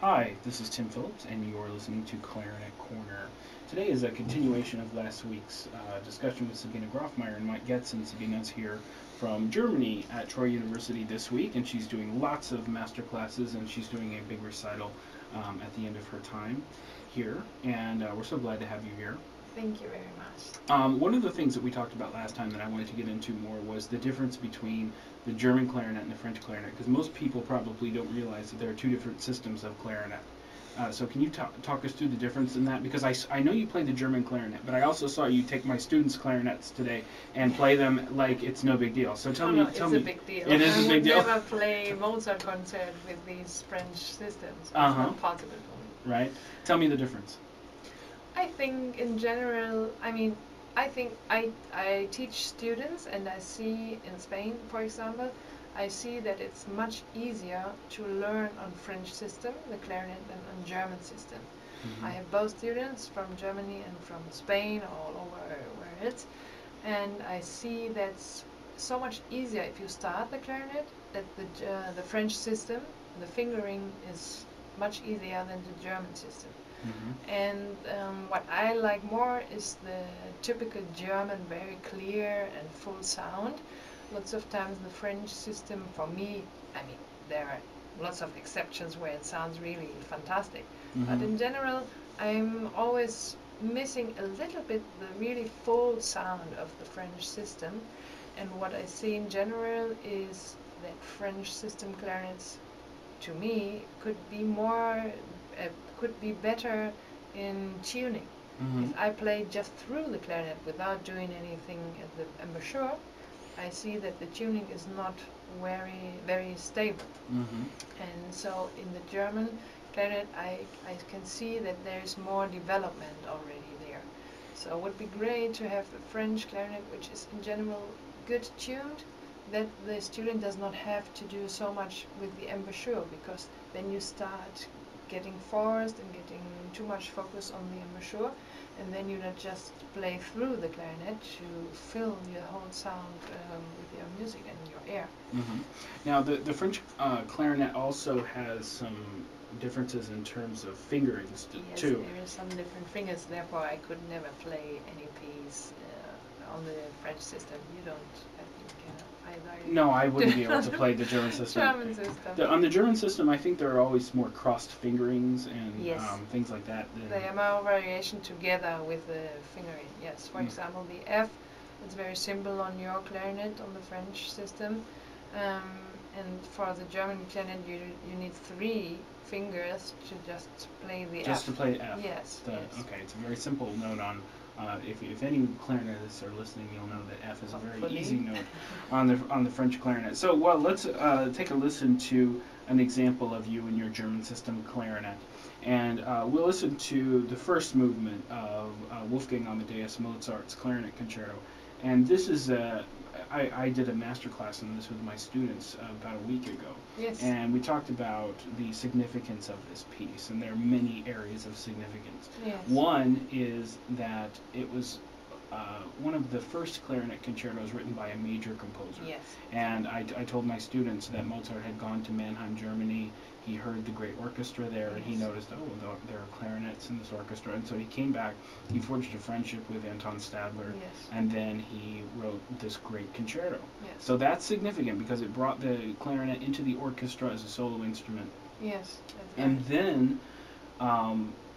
Hi, this is Tim Phillips, and you are listening to Clarinet Corner. Today is a continuation of last week's discussion with Sabine Grofmeier and Mike Getz, and Sabina's here from Germany at Troy University this week, and she's doing lots of master classes, and she's doing a big recital at the end of her time here, and we're so glad to have you here. Thank you very much. One of the things that we talked about last time that I wanted to get into more was the difference between the German clarinet and the French clarinet, because most people probably don't realize that there are two different systems of clarinet. So can you talk us through the difference in that? Because I know you play the German clarinet, but I also saw you take my students' clarinets today and play them like it's no big deal. So tell me. It's a big deal. It is a big deal. I would never play Mozart concert with these French systems. It's not possible for me. Right. Tell me the difference. I think in general, I think I teach students, and I see in Spain, for example, I see that it's much easier to learn on French system, the clarinet, than on German system. I have both students from Germany and from Spain, all over where it's, and I see that's so much easier if you start the clarinet, that the French system, the fingering is much easier than the German system. And what I like more is the typical German, very clear and full sound. Lots of times the French system, for me, there are lots of exceptions where it sounds really fantastic. But in general, I'm always missing a little bit the really full sound of the French system. And what I see in general is that French system clarinets, to me, could be better in tuning. If I play just through the clarinet without doing anything at the embouchure, I see that the tuning is not very stable. And so in the German clarinet, I can see that there's more development already there. So it would be great to have a French clarinet which is in general good tuned, that the student does not have to do so much with the embouchure, because then you start getting forced and getting too much focus on the embouchure, and then you not just play through the clarinet to fill your whole sound with your music and your air. Now the French clarinet also has some differences in terms of fingerings too. Yes, there is some different fingers, therefore I could never play any piece on the French system. You don't, I think, either. No, I wouldn't be able to play the German system. On the German system, I think there are always more crossed fingerings and things like that. There are more variation together with the fingering, yes. For example, the F, it's very simple on your clarinet on the French system. And for the German clarinet, you need 3 fingers to just play the F. Just to play F? Yes, Okay, it's a very simple note on... if any clarinetists are listening, you'll know that F is a very easy note on the French clarinet. So, well, let's take a listen to an example of you in your German system clarinet, and we'll listen to the first movement of Wolfgang Amadeus Mozart's Clarinet Concerto. And this is I did a master class on this with my students about a week ago. Yes. And we talked about the significance of this piece, and there are many areas of significance. Yes. One is that it was one of the first clarinet concertos written by a major composer. Yes. And I told my students that Mozart had gone to Mannheim, Germany. He heard the great orchestra there, and he noticed, oh, there are clarinets in this orchestra. And so he came back, he forged a friendship with Anton Stadler, and then he wrote this great concerto. Yes. So that's significant because it brought the clarinet into the orchestra as a solo instrument. Yes. And then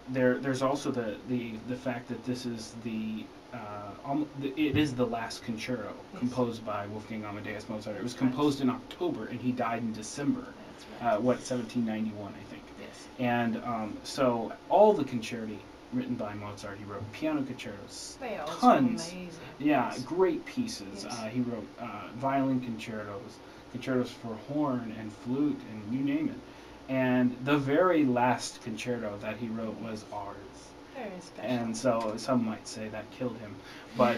there's also the fact that this is it is the last concerto composed by Wolfgang Amadeus Mozart. It was composed in October, and he died in December. 1791, I think. Yes. And so all the concerti written by Mozart, he wrote piano concertos, they are tons. Amazing. Yeah, great pieces. Yes. He wrote violin concertos for horn and flute, and you name it. And the very last concerto that he wrote was ours. Very special. And so some might say that killed him, but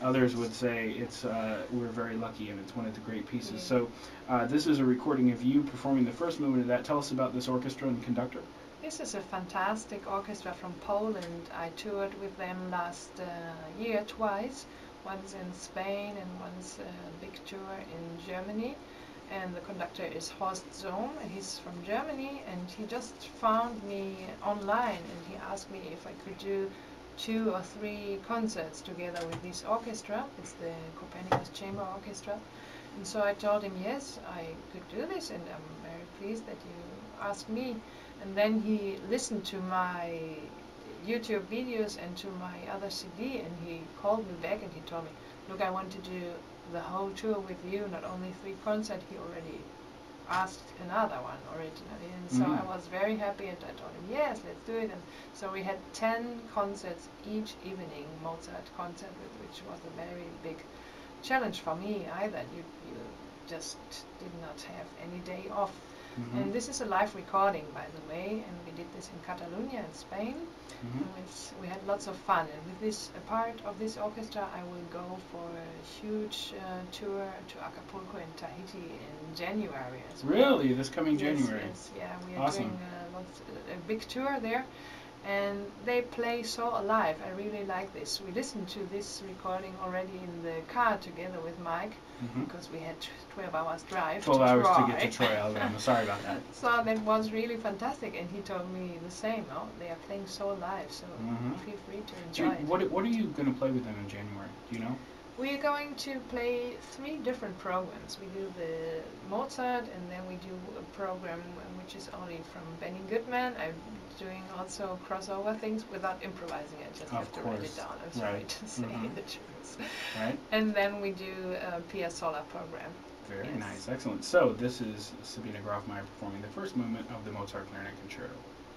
others would say we're very lucky, and it's one of the great pieces. So this is a recording of you performing the first movement of that. Tell us about this orchestra and conductor. This is a fantastic orchestra from Poland. I toured with them last year twice, once in Spain and once a big tour in Germany. and the conductor is Horst Sohm, and he's from Germany, and he just found me online, and he asked me if I could do 2 or 3 concerts together with this orchestra. It's the Copernicus Chamber Orchestra. And so I told him yes, I could do this, and I'm very pleased that you asked me. And then he listened to my YouTube videos and to my other CD, and he called me back and he told me, look, I want to do the whole tour with you, not only 3 concerts. He already asked another one originally, and so I was very happy, and I told him yes, let's do it. And so we had 10 concerts each evening, Mozart concert, which was a very big challenge for me either. You just did not have any day off. And this is a live recording, by the way, and we did this in Catalonia in Spain. And we had lots of fun, and with this, a part of this orchestra, I will go for a huge tour to Acapulco and Tahiti in January as well. Really? This coming January? Yes, yeah, we are doing a big tour there, and they play so alive. I really like this. We listened to this recording already in the car together with Mike, because we had 12 hours drive 12 to hours Troy. to get to Troy, Alabama. Sorry about that. So that was really fantastic, and he told me the same. Oh, they are playing so alive, so feel free to enjoy it. What are you going to play with them in January? Do you know? We are going to play 3 different programs. We do the Mozart, and then we do a program which is only from Benny Goodman. I'm doing also crossover things without improvising. I just have to write it down. I'm sorry to say the truth. Right. And then we do a Piazzolla program. Very nice. Excellent. So this is Sabine Grofmeier performing the first movement of the Mozart Clarinet Concerto.